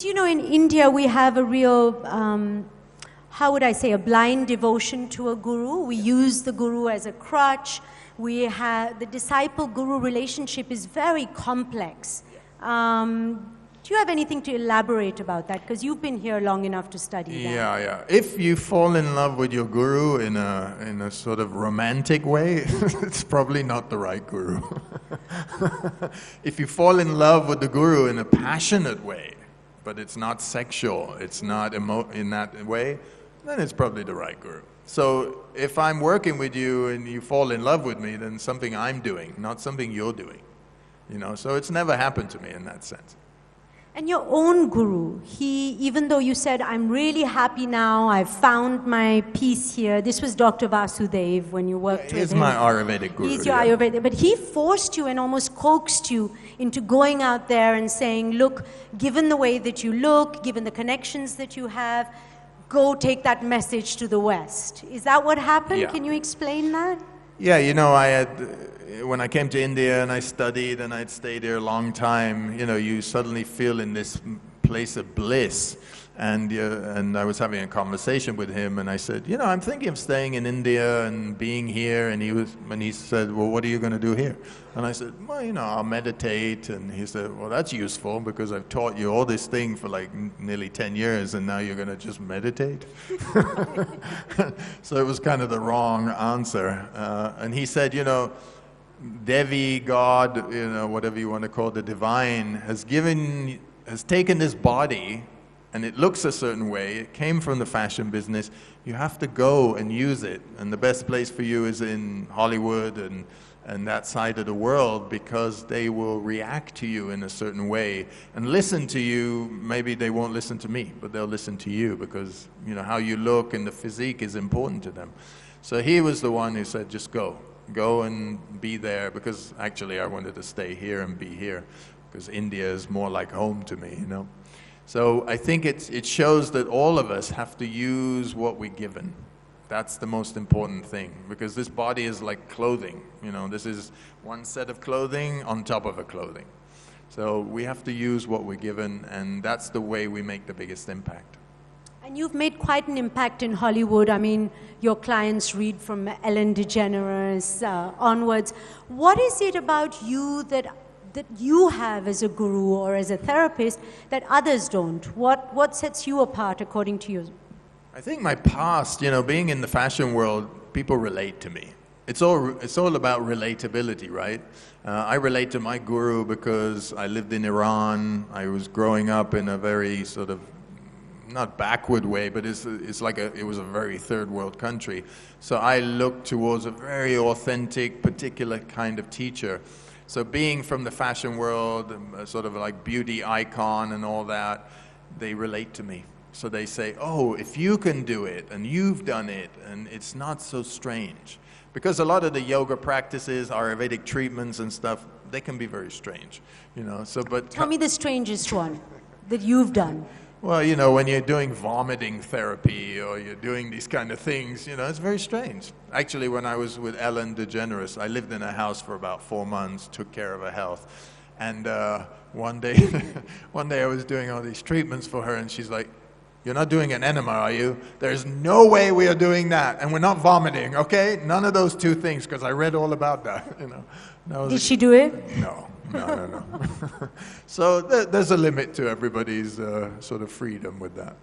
You know, in India, we have a real, how would I say, a blind devotion to a guru. We use the guru as a crutch. We have, the disciple-guru relationship is very complex. Do you have anything to elaborate about that? Because you've been here long enough to study that. Yeah. If you fall in love with your guru in a sort of romantic way, it's probably not the right guru. If you fall in love with the guru in a passionate way, but it's not sexual, it's not in that way, then it's probably the right guru. So if I'm working with you and you fall in love with me, then something I'm doing, not something you're doing. You know, so it's never happened to me in that sense. And your own guru, even though you said, I'm really happy now, I've found my peace here. This was Dr. Vasudev when you worked with him. He's my Ayurvedic guru. He's your Ayurvedic, but he forced you and almost coaxed you into going out there and saying, look, given the way that you look, given the connections that you have, go take that message to the West. Is that what happened? Yeah. Can you explain that? Yeah, you know, when I came to India and I studied and I'd stayed there a long time, you know, you suddenly feel in this place of bliss. And I was having a conversation with him and I said, you know, I'm thinking of staying in India and being here. And he said, well, what are you going to do here? And I said, well, you know, I'll meditate. And he said, well, that's useful because I've taught you all this thing for like nearly 10 years and now you're going to just meditate. So it was kind of the wrong answer. And he said, you know, Devi, God, you know, whatever you want to call the divine, has taken this body and it looks a certain way. It came from the fashion business. You have to go and use it. And the best place for you is in Hollywood and that side of the world because they will react to you in a certain way and listen to you. Maybe they won't listen to me, but they'll listen to you because, you know, how you look and the physique is important to them. So he was the one who said, just go. Go and be there because actually I wanted to stay here and be here because India is more like home to me, you know. So I think it shows that all of us have to use what we're given. That's the most important thing because this body is like clothing. You know, this is one set of clothing on top of a clothing. So we have to use what we're given and that's the way we make the biggest impact. And you've made quite an impact in Hollywood. I mean, your clients read from Ellen DeGeneres onwards. What is it about you that you have as a guru or as a therapist that others don't? What sets you apart according to you? I think my past, you know, being in the fashion world, people relate to me. It's all about relatability, right? I relate to my guru because I lived in Iran. I was growing up in a very sort of not backward way, but it's like it was a very third world country. So I looked towards a very authentic, particular kind of teacher. So being from the fashion world, sort of like beauty icon and all that, they relate to me. So they say, oh, if you can do it and you've done it and it's not so strange. Because a lot of the yoga practices, Ayurvedic treatments and stuff, they can be very strange, you know. So, but tell me the strangest one that you've done. Well, you know, when you're doing vomiting therapy or you're doing these kind of things, you know, it's very strange. Actually, when I was with Ellen DeGeneres, I lived in a house for about 4 months, took care of her health. And one day I was doing all these treatments for her and she's like, you're not doing an enema, are you? There's no way we are doing that. And we're not vomiting, okay? None of those two things, because I read all about that, you know. Did she do it? No. So there's a limit to everybody's sort of freedom with that.